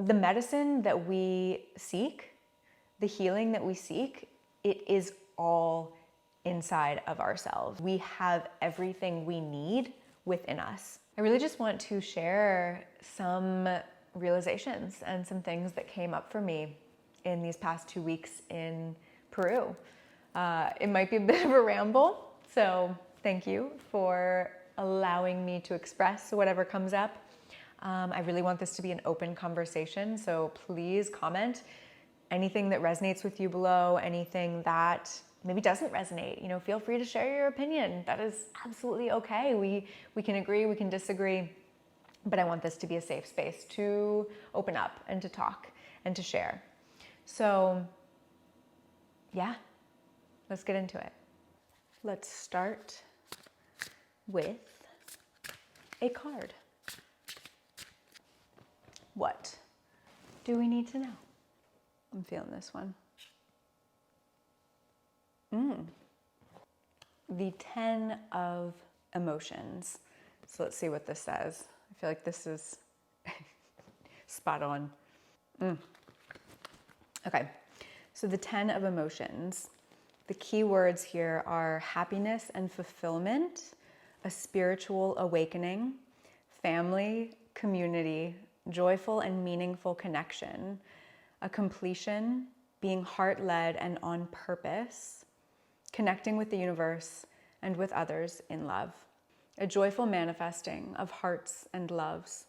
The medicine that we seek, the healing that we seek, it is all inside of ourselves. We have everything we need within us. I really just want to share some realizations and some things that came up for me in these past 2 weeks in Peru. It might be a bit of a ramble, so thank you for allowing me to express whatever comes up. I really want this to be an open conversation, so please comment anything that resonates with you below, anything that maybe doesn't resonate. Feel free to share your opinion. That is absolutely okay. We can agree, we can disagree, but I want this to be a safe space to open up and to talk and to share. So yeah, let's get into it. Let's start with a card. What do we need to know? I'm feeling this one. The 10 of emotions. So let's see what this says. I feel like this is spot on. Okay, so the 10 of emotions. The key words here are happiness and fulfillment, a spiritual awakening, family, community, joyful and meaningful connection, a completion, being heart-led and on purpose, connecting with the universe and with others in love, a joyful manifesting of hearts and loves,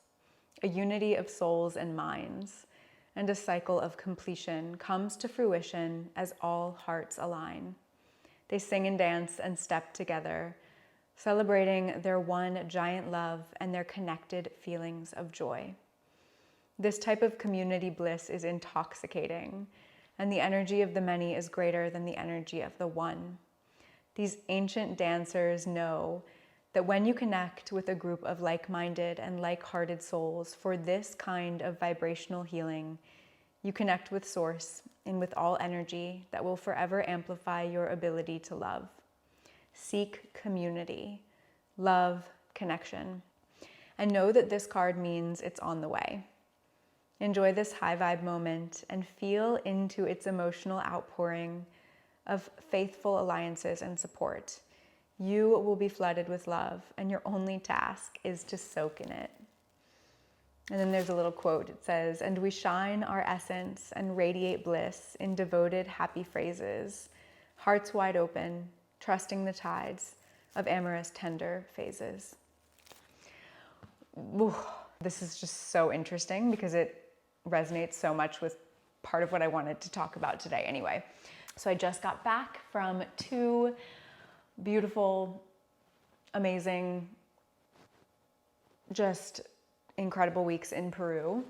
a unity of souls and minds, and a cycle of completion comes to fruition as all hearts align. They sing and dance and step together, celebrating their one giant love and their connected feelings of joy. This type of community bliss is intoxicating, and the energy of the many is greater than the energy of the one. These ancient dancers know that when you connect with a group of like-minded and like-hearted souls for this kind of vibrational healing, you connect with Source and with all energy that will forever amplify your ability to love. Seek community, love, connection, and know that this card means it's on the way. Enjoy this high vibe moment and feel into its emotional outpouring of faithful alliances and support. You will be flooded with love, and your only task is to soak in it. And then there's a little quote. It says, "And we shine our essence and radiate bliss in devoted, happy phrases, hearts wide open, trusting the tides of amorous, tender phases." Ooh, this is just so interesting because it resonates so much with part of what I wanted to talk about today anyway. So I just got back from 2 beautiful, amazing, just incredible weeks in Peru.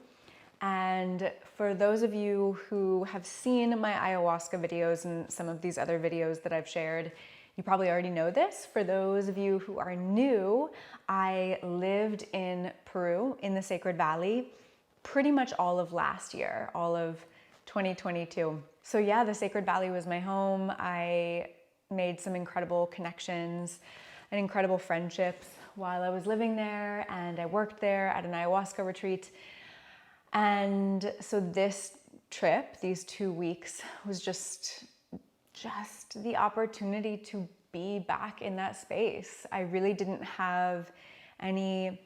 And for those of you who have seen my ayahuasca videos and some of these other videos that I've shared, you probably already know this. For those of you who are new, I lived in Peru in the Sacred Valley pretty much all of last year, all of 2022. So yeah, the Sacred Valley was my home. I made some incredible connections and incredible friendships while I was living there, and I worked there at an ayahuasca retreat. And so this trip, these 2 weeks, was just the opportunity to be back in that space. I really didn't have any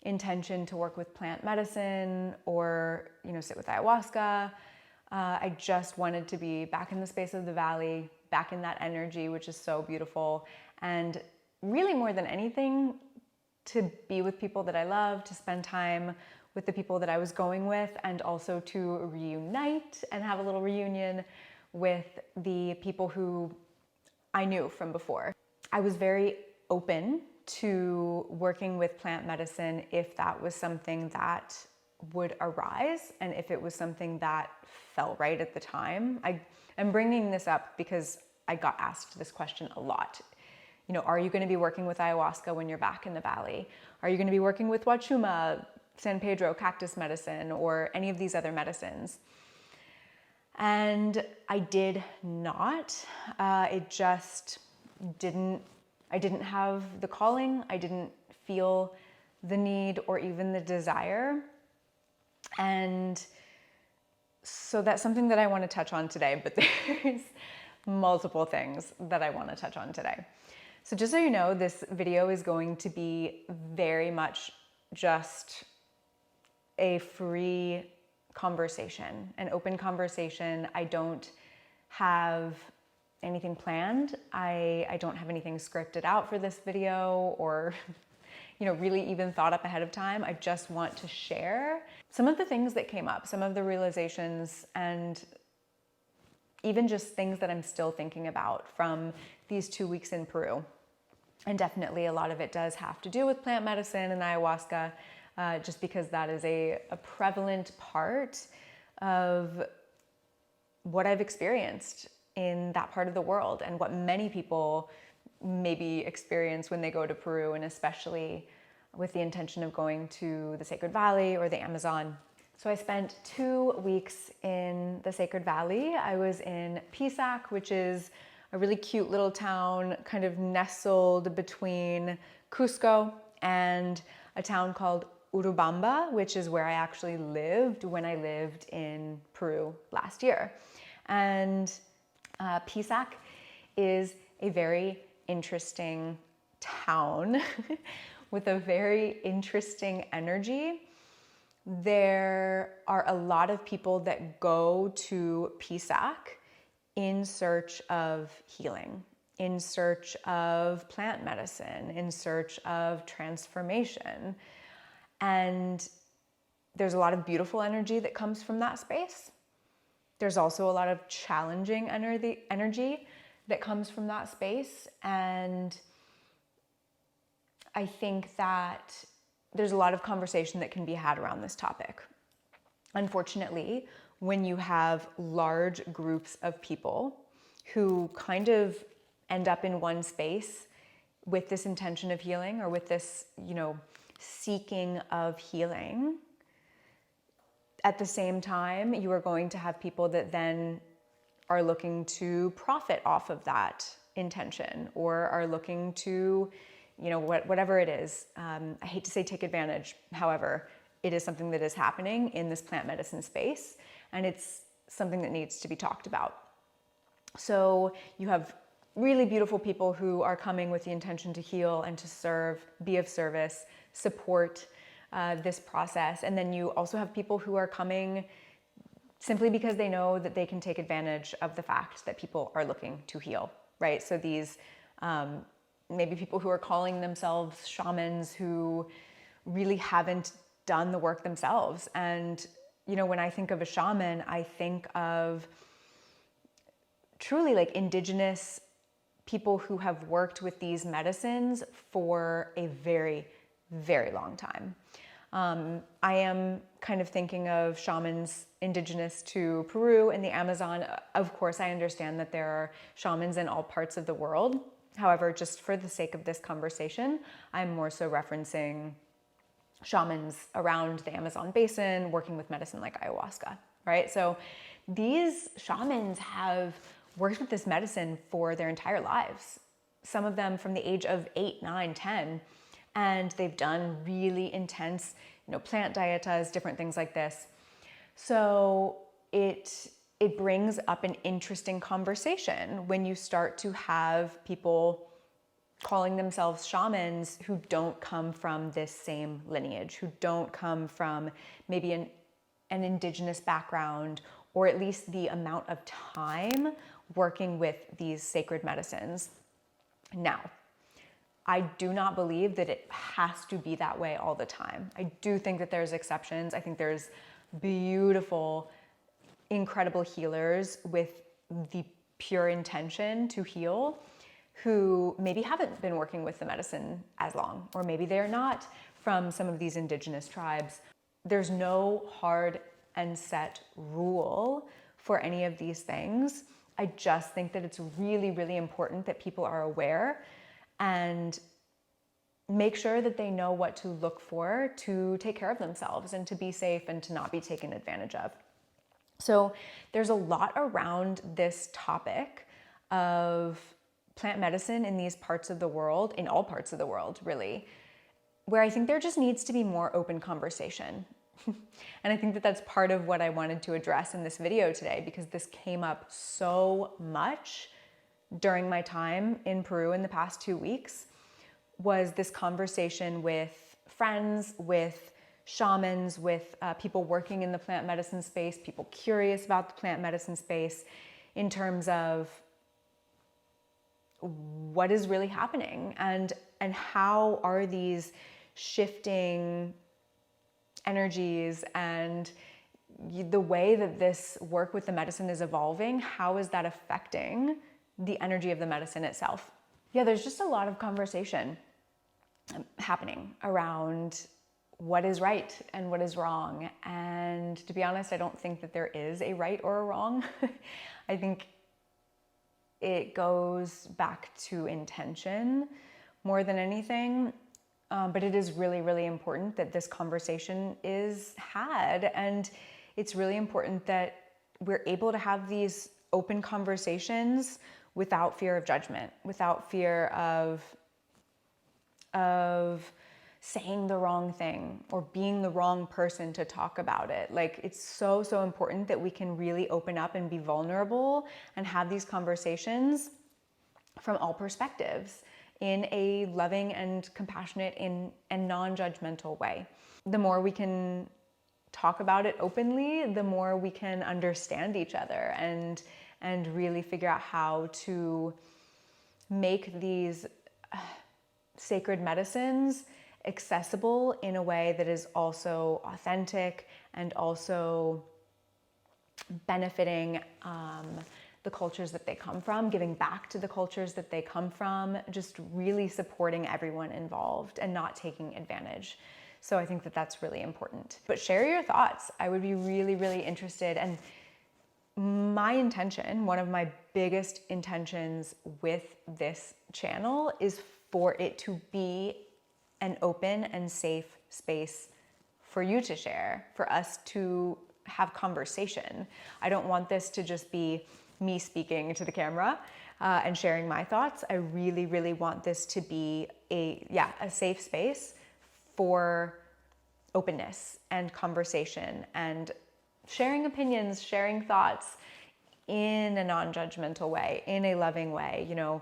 intention to work with plant medicine or, sit with ayahuasca. I just wanted to be back in the space of the valley, back in that energy, which is so beautiful. And really more than anything, to be with people that I love, to spend time with the people that I was going with, and also to reunite and have a little reunion with the people who I knew from before. I was very open to working with plant medicine if that was something that would arise and if it was something that felt right at the time. I'm bringing this up because I got asked this question a lot. Are you going to be working with ayahuasca when you're back in the valley? Are you going to be working with Wachuma, San Pedro, cactus medicine, or any of these other medicines? And I did not. It just didn't. I didn't have the calling. I didn't feel the need or even the desire. And So that's something that I want to touch on today, but there's multiple things that I want to touch on today. So just so you know, this video is going to be very much just a free conversation, an open conversation. I don't have anything planned. I don't have anything scripted out for this video or really even thought up ahead of time. I just want to share some of the things that came up, some of the realizations, and even just things that I'm still thinking about from these 2 weeks in Peru. And definitely a lot of it does have to do with plant medicine and ayahuasca, just because that is a prevalent part of what I've experienced in that part of the world and what many people maybe experience when they go to Peru, and especially with the intention of going to the Sacred Valley or the Amazon. So I spent 2 weeks in the Sacred Valley. I was in Pisac, which is a really cute little town kind of nestled between Cusco and a town called Urubamba, which is where I actually lived when I lived in Peru last year. And Pisac is a very interesting town with a very interesting energy. There are a lot of people that go to Pisac in search of healing, in search of plant medicine, in search of transformation. And there's a lot of beautiful energy that comes from that space. There's also a lot of challenging energy that comes from that space. And I think that there's a lot of conversation that can be had around this topic. Unfortunately, when you have large groups of people who kind of end up in one space with this intention of healing or with this, seeking of healing, at the same time, you are going to have people that then are looking to profit off of that intention or are looking to, whatever it is. I hate to say take advantage. However, it is something that is happening in this plant medicine space, and it's something that needs to be talked about. So you have really beautiful people who are coming with the intention to heal and to serve, be of service, support this process. And then you also have people who are coming simply because they know that they can take advantage of the fact that people are looking to heal, right? So these maybe people who are calling themselves shamans who really haven't done the work themselves. And, when I think of a shaman, I think of truly like indigenous people who have worked with these medicines for a very, very long time. I am kind of thinking of shamans indigenous to Peru and the Amazon. Of course, I understand that there are shamans in all parts of the world. However, just for the sake of this conversation, I'm more so referencing shamans around the Amazon basin working with medicine like ayahuasca, right? So these shamans have worked with this medicine for their entire lives. Some of them from the age of 8, 9, 10, and they've done really intense, plant dietas, different things like this. So it brings up an interesting conversation when you start to have people calling themselves shamans who don't come from this same lineage, who don't come from maybe an indigenous background, or at least the amount of time working with these sacred medicines. Now, I do not believe that it has to be that way all the time. I do think that there's exceptions. I think there's beautiful, incredible healers with the pure intention to heal who maybe haven't been working with the medicine as long, or maybe they're not from some of these indigenous tribes. There's no hard and set rule for any of these things. I just think that it's really, really important that people are aware and make sure that they know what to look for to take care of themselves and to be safe and to not be taken advantage of. So there's a lot around this topic of plant medicine in these parts of the world, in all parts of the world, really, where I think there just needs to be more open conversation. And I think that that's part of what I wanted to address in this video today, because this came up so much during my time in Peru in the past 2 weeks, was this conversation with friends, with shamans, with people working in the plant medicine space, people curious about the plant medicine space, in terms of what is really happening and how are these shifting energies and the way that this work with the medicine is evolving, how is that affecting the energy of the medicine itself? Yeah, there's just a lot of conversation happening around what is right and what is wrong. And to be honest, I don't think that there is a right or a wrong. I think it goes back to intention more than anything. But it is really, really important that this conversation is had. And it's really important that we're able to have these open conversations without fear of judgment, without fear of saying the wrong thing or being the wrong person to talk about it. Like, it's so, so important that we can really open up and be vulnerable and have these conversations from all perspectives, in a loving and compassionate and non-judgmental way. The more we can talk about it openly, the more we can understand each other and really figure out how to make these sacred medicines accessible in a way that is also authentic and also benefiting the cultures that they come from, giving back to the cultures that they come from, just really supporting everyone involved and not taking advantage. So I think that that's really important. But share your thoughts. I would be really, really interested. And my intention, one of my biggest intentions with this channel, is for it to be an open and safe space for you to share, for us to have conversation. I don't want this to just be me speaking to the camera and sharing my thoughts. I really, really want this to be a safe space for openness and conversation and sharing opinions, sharing thoughts in a non-judgmental way, in a loving way. You know,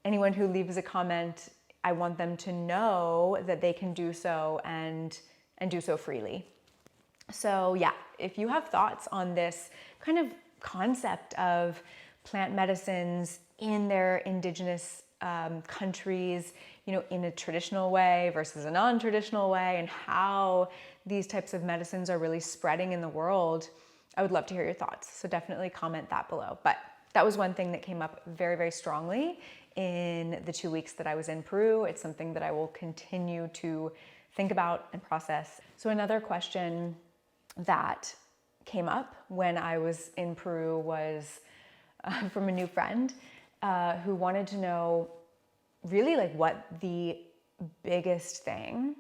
anyone who leaves a comment, I want them to know that they can do so and do so freely. So yeah, if you have thoughts on this kind of concept of plant medicines in their indigenous countries, you know, in a traditional way versus a non-traditional way, and how these types of medicines are really spreading in the world, I would love to hear your thoughts. So definitely comment that below. But that was one thing that came up very, very strongly in the 2 weeks that I was in Peru. It's something that I will continue to think about and process. So another question that came up when I was in Peru was from a new friend who wanted to know really like what the biggest thing,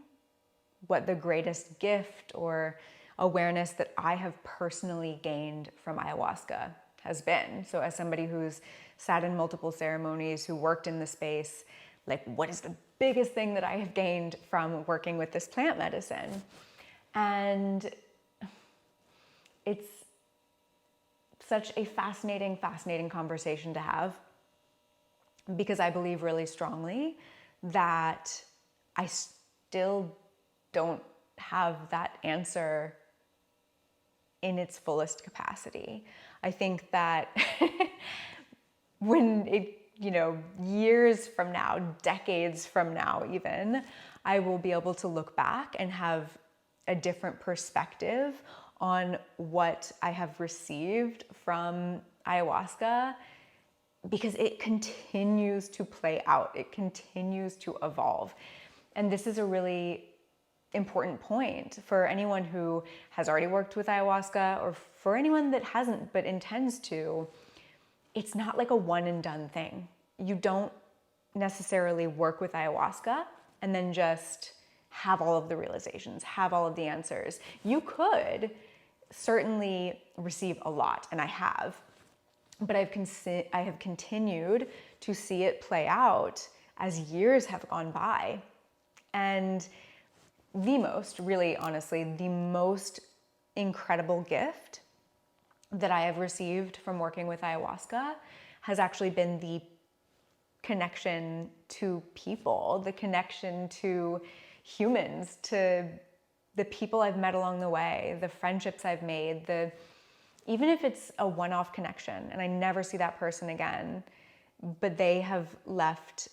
what the greatest gift or awareness that I have personally gained from ayahuasca has been. So as somebody who's sat in multiple ceremonies, who worked in the space, like, what is the biggest thing that I have gained from working with this plant medicine? And it's such a fascinating conversation to have, because I believe really strongly that I still don't have that answer in its fullest capacity. I think that when it, you know, years from now, decades from now even, I will be able to look back and have a different perspective on what I have received from ayahuasca, because it continues to play out. It continues to evolve. And this is a really important point for anyone who has already worked with ayahuasca, or for anyone that hasn't but intends to. It's not like a one and done thing. You don't necessarily work with ayahuasca and then just have all of the realizations, have all of the answers. You could certainly receive a lot, and I have, but I have continued to see it play out as years have gone by. And really honestly, the most incredible gift that I have received from working with ayahuasca has actually been the connection to people, the connection to humans, to the people I've met along the way, the friendships I've made, even if it's a one-off connection and I never see that person again, but they have left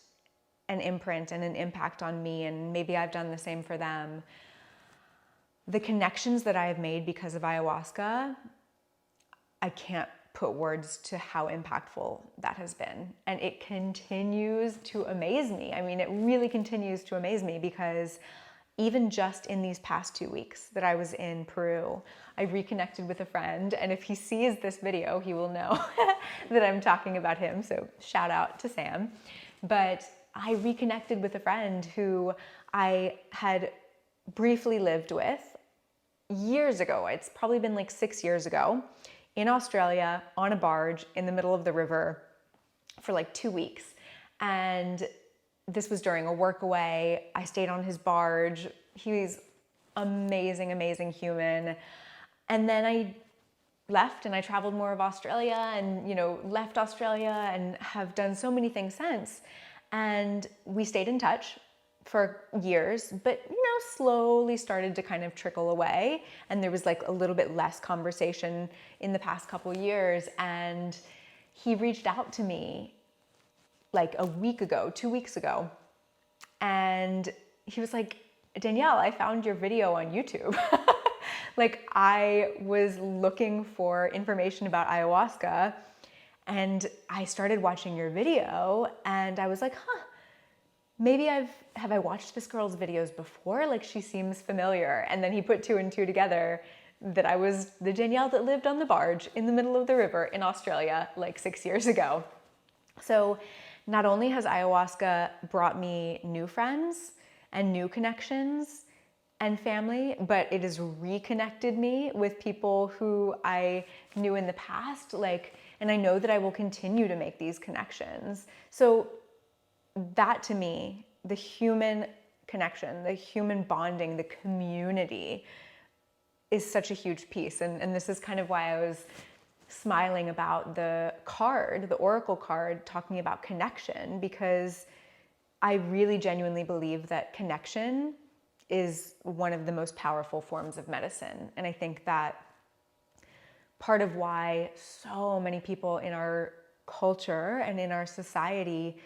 an imprint and an impact on me, and maybe I've done the same for them. The connections that I have made because of ayahuasca, I can't put words to how impactful that has been. And it continues to amaze me. I mean, it really continues to amaze me because even just in these past 2 weeks that I was in Peru, I reconnected with a friend, and if he sees this video, he will know that I'm talking about him, so shout out to Sam. But I reconnected with a friend who I had briefly lived with years ago. It's probably been like 6 years ago, in Australia on a barge in the middle of the river for like 2 weeks. And this was during a work away. I stayed on his barge. He's amazing, amazing human. And then I left and I traveled more of Australia and, left Australia and have done so many things since. And we stayed in touch for years, but, slowly started to kind of trickle away. And there was like a little bit less conversation in the past couple years. And he reached out to me like a week ago, 2 weeks ago. And he was like, Danielle, I found your video on YouTube. Like, I was looking for information about ayahuasca and I started watching your video and I was like, maybe have I watched this girl's videos before? Like, she seems familiar. And then he put 2 and 2 together that I was the Danielle that lived on the barge in the middle of the river in Australia like 6 years ago. So not only has ayahuasca brought me new friends and new connections and family, but it has reconnected me with people who I knew in the past, and I know that I will continue to make these connections. So that, to me, the human connection, the human bonding, the community is such a huge piece. And this is kind of why I was smiling about the oracle card, talking about connection, because I really genuinely believe that connection is one of the most powerful forms of medicine. And I think that part of why so many people in our culture and in our society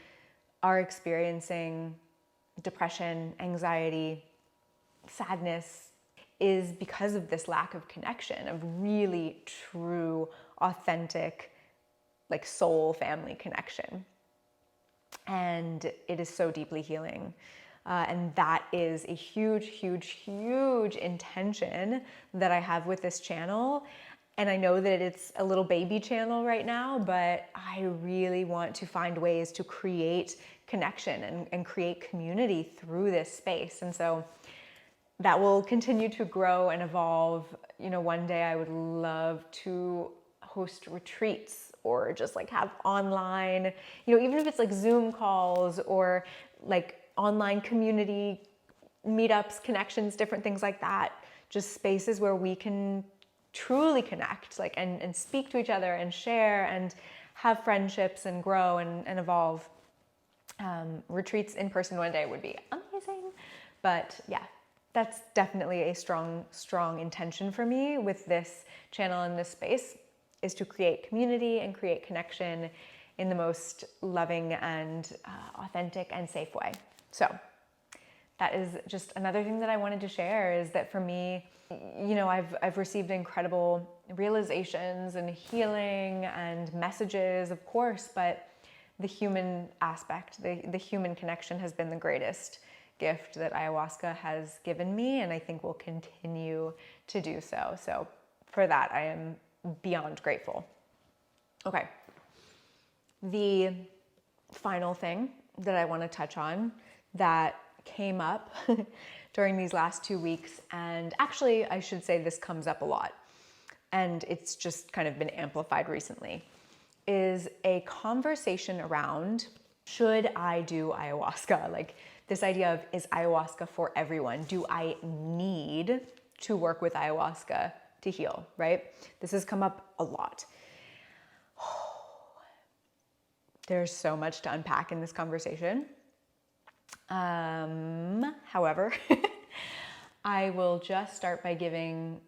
are experiencing depression, anxiety, sadness is because of this lack of connection, of really true, authentic, like soul family connection. And it is so deeply healing. And that is a huge, huge, huge intention that I have with this channel. And I know that it's a little baby channel right now, but I really want to find ways to create connection and create community through this space. And so that will continue to grow and evolve. One day I would love to host retreats or just like have online, even if it's like Zoom calls or like online community meetups, connections, different things like that, just spaces where we can truly connect, and speak to each other and share and have friendships and grow and evolve. Retreats in person one day would be amazing. But yeah, that's definitely a strong, strong intention for me with this channel and this space, is to create community and create connection in the most loving and authentic and safe way. So that is just another thing that I wanted to share, is that for me, I've received incredible realizations and healing and messages, of course, but the human aspect, the human connection has been the greatest gift that ayahuasca has given me, and I think will continue to do so. So for that, I am beyond grateful. Okay. The final thing that I want to touch on that came up during these last 2 weeks, and actually I should say this comes up a lot, and it's just kind of been amplified recently, is a conversation around, should I do ayahuasca? Like, this idea of, is ayahuasca for everyone? Do I need to work with ayahuasca to heal, right? This has come up a lot. There's so much to unpack in this conversation. However, I will just start by giving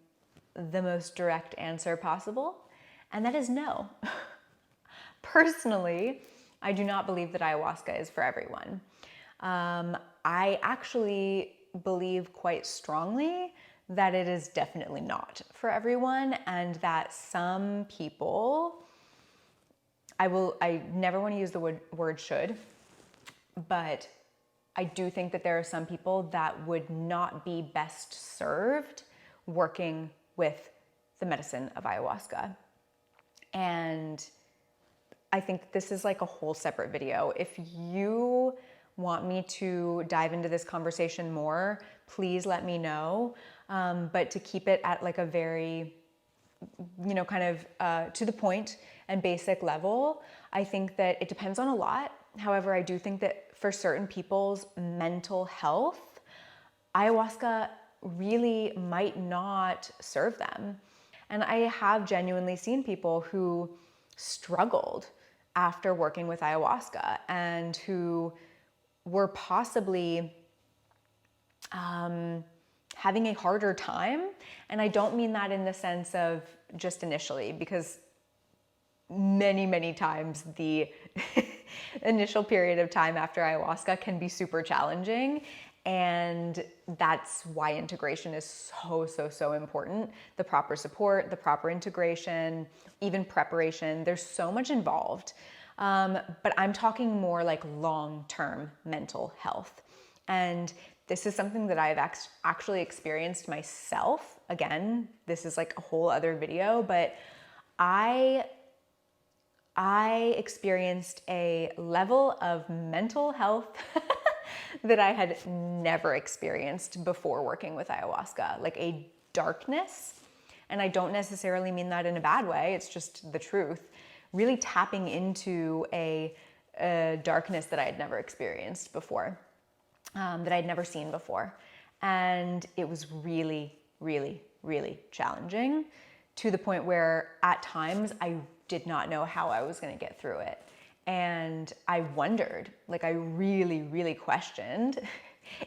the most direct answer possible, and that is no. Personally, I do not believe that ayahuasca is for everyone. I actually believe quite strongly that it is definitely not for everyone, and that some people, I never want to use the word should, but I do think that there are some people that would not be best served working with the medicine of ayahuasca. And I think this is like a whole separate video. If you want me to dive into this conversation more, please let me know. But to keep it at like a very, kind of to the point and basic level, I think that it depends on a lot. However, I do think that for certain people's mental health, ayahuasca really might not serve them. And I have genuinely seen people who struggled after working with ayahuasca and who were possibly having a harder time. And I don't mean that in the sense of just initially, because many, many times the initial period of time after ayahuasca can be super challenging. And that's why integration is so important. The proper support, the proper integration, even preparation, there's so much involved. But I'm talking more like long-term mental health. And this is something that I've actually experienced myself. Again, this is like a whole other video, but I experienced a level of mental health that I had never experienced before working with ayahuasca, like a darkness. And I don't necessarily mean that in a bad way, it's just the truth. Really tapping into a darkness that I had never experienced before, that I'd never seen before. And it was really, really, really challenging, to the point where at times I did not know how I was going to get through it. And I wondered, like I really, really questioned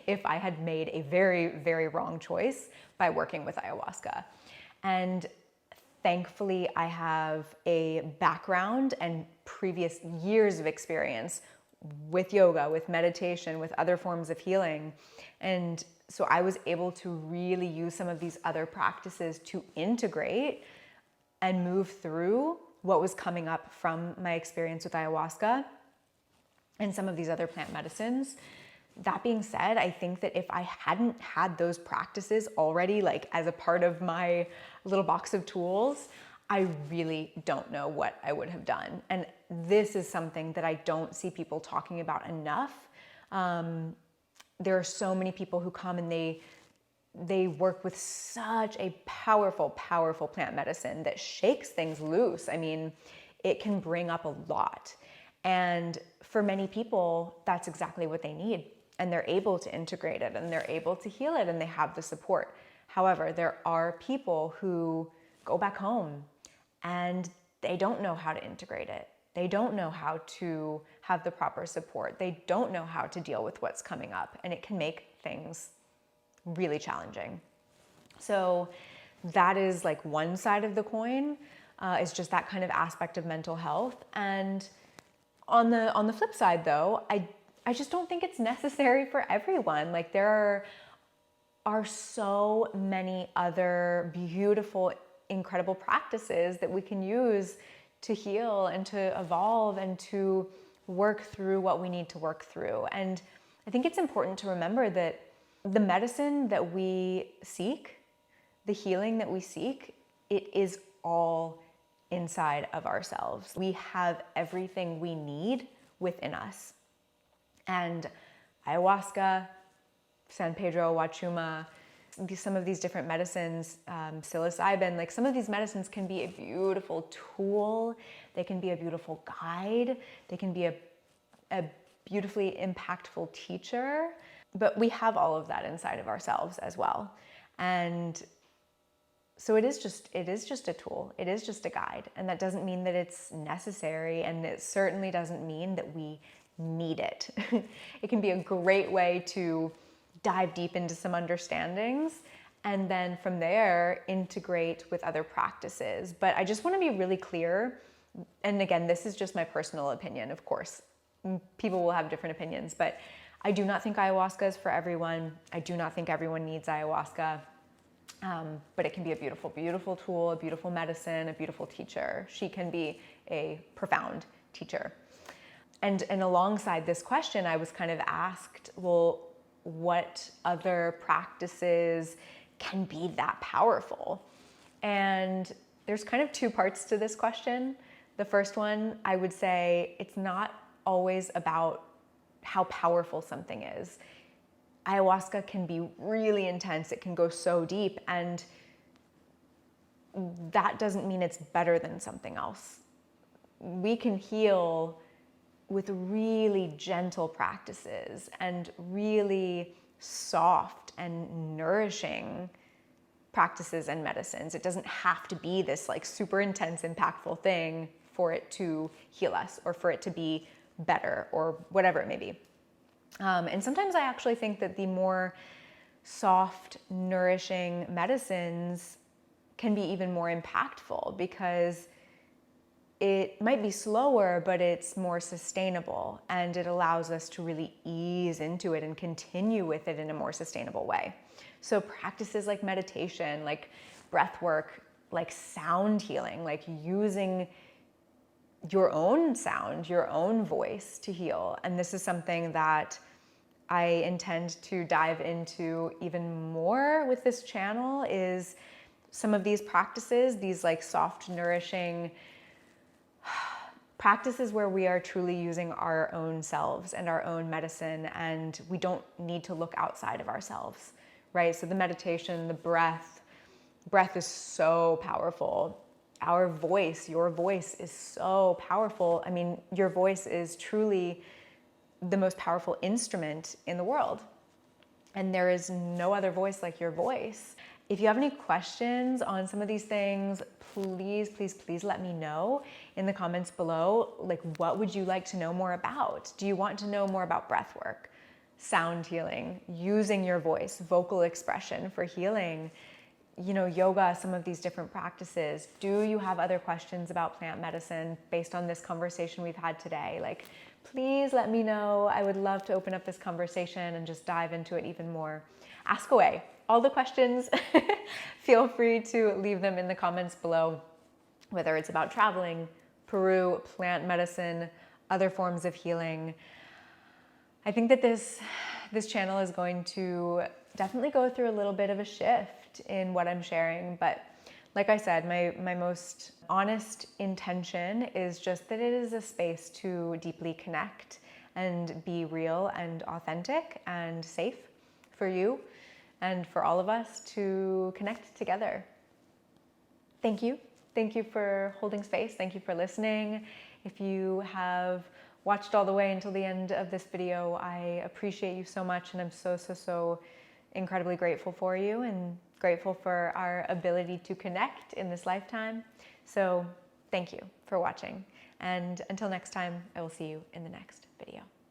if I had made a very, very wrong choice by working with ayahuasca. And thankfully, I have a background and previous years of experience with yoga, with meditation, with other forms of healing. And so I was able to really use some of these other practices to integrate and move through what was coming up from my experience with ayahuasca and some of these other plant medicines. That being said, I think that if I hadn't had those practices already, like as a part of my little box of tools, I really don't know what I would have done. And this is something that I don't see people talking about enough. There are so many people who come and they work with such a powerful, powerful plant medicine that shakes things loose. I mean, it can bring up a lot. And for many people, that's exactly what they need. And they're able to integrate it and they're able to heal it and they have the support. However, there are people who go back home and they don't know how to integrate it. They don't know how to have the proper support. They don't know how to deal with what's coming up, and it can make things really challenging. So that is like one side of the coin, is just that kind of aspect of mental health. And on the flip side though, I just don't think it's necessary for everyone. Like there are so many other beautiful, incredible practices that we can use to heal and to evolve and to work through what we need to work through. And I think it's important to remember that the medicine that we seek, the healing that we seek, it is all inside of ourselves. We have everything we need within us. And ayahuasca, San Pedro, Huachuma, some of these different medicines, psilocybin, like some of these medicines can be a beautiful tool. They can be a beautiful guide. They can be a beautifully impactful teacher, but we have all of that inside of ourselves as well. And so it is just a tool. It is just a guide. And that doesn't mean that it's necessary. And it certainly doesn't mean that we need it. It can be a great way to dive deep into some understandings and then from there integrate with other practices. But I just want to be really clear. And again, this is just my personal opinion, of course. People will have different opinions, but I do not think ayahuasca is for everyone. I do not think everyone needs ayahuasca. But it can be a beautiful, beautiful tool, a beautiful medicine, a beautiful teacher. She can be a profound teacher. And alongside this question, I was kind of asked, well, what other practices can be that powerful? And there's kind of two parts to this question. The first one, I would say it's not always about how powerful something is. Ayahuasca can be really intense. It can go so deep, and that doesn't mean it's better than something else. We can heal with really gentle practices and really soft and nourishing practices and medicines. It doesn't have to be this like super intense, impactful thing for it to heal us or for it to be better or whatever it may be. And sometimes I actually think that the more soft, nourishing medicines can be even more impactful because it might be slower, but it's more sustainable and it allows us to really ease into it and continue with it in a more sustainable way. So practices like meditation, like breath work, like sound healing, like using your own sound, your own voice to heal. And this is something that I intend to dive into even more with this channel, is some of these practices, these like soft, nourishing practices where we are truly using our own selves and our own medicine, and we don't need to look outside of ourselves, right? So the meditation, the breath is so powerful. Our voice, your voice is so powerful. I mean, your voice is truly the most powerful instrument in the world. And there is no other voice like your voice. If you have any questions on some of these things, please, please, please let me know in the comments below. Like, what would you like to know more about? Do you want to know more about breath work, sound healing, using your voice, vocal expression for healing? Yoga, some of these different practices. Do you have other questions about plant medicine based on this conversation we've had today? Like, please let me know. I would love to open up this conversation and just dive into it even more. Ask away. All the questions, feel free to leave them in the comments below, whether it's about traveling, Peru, plant medicine, other forms of healing. I think that this channel is going to definitely go through a little bit of a shift in what I'm sharing, but like I said, my most honest intention is just that it is a space to deeply connect and be real and authentic and safe for you and for all of us to connect together. Thank you. Thank you for holding space. Thank you for listening. If you have watched all the way until the end of this video, I appreciate you so much, and I'm so incredibly grateful for you and grateful for our ability to connect in this lifetime. So thank you for watching. And until next time, I will see you in the next video.